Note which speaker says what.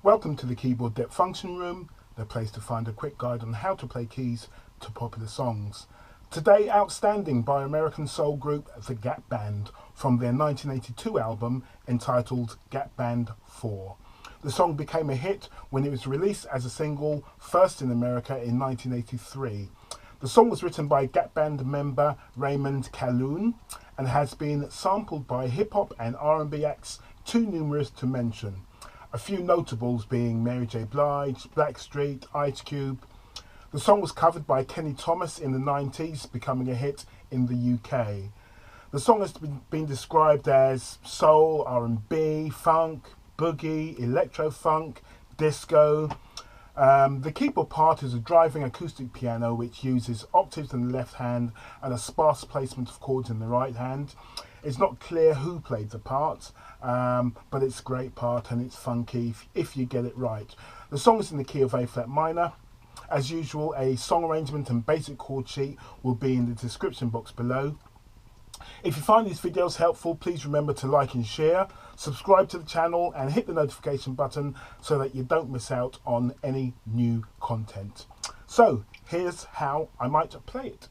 Speaker 1: Welcome to the Keyboard Depth Function Room, the place to find a quick guide on how to play keys to popular songs. Today, Outstanding by American soul group The Gap Band from their 1982 album entitled Gap Band 4. The song became a hit when it was released as a single, first in America in 1983. The song was written by Gap Band member Raymond Calhoun and has been sampled by hip-hop and R&B acts too numerous to mention. A few notables being Mary J. Blige, Blackstreet, Ice Cube. The song was covered by Kenny Thomas in the 90s, becoming a hit in the UK. The song has been described as soul, R&B, funk, boogie, electro-funk, disco. The keyboard part is a driving acoustic piano which uses octaves in the left hand and a sparse placement of chords in the right hand. It's not clear who played the part, but it's a great part and it's funky if you get it right. The song is in the key of A flat minor. As usual, a song arrangement and basic chord sheet will be in the description box below. If you find these videos helpful, please remember to like and share, subscribe to the channel and hit the notification button so that you don't miss out on any new content. So here's how I might play it.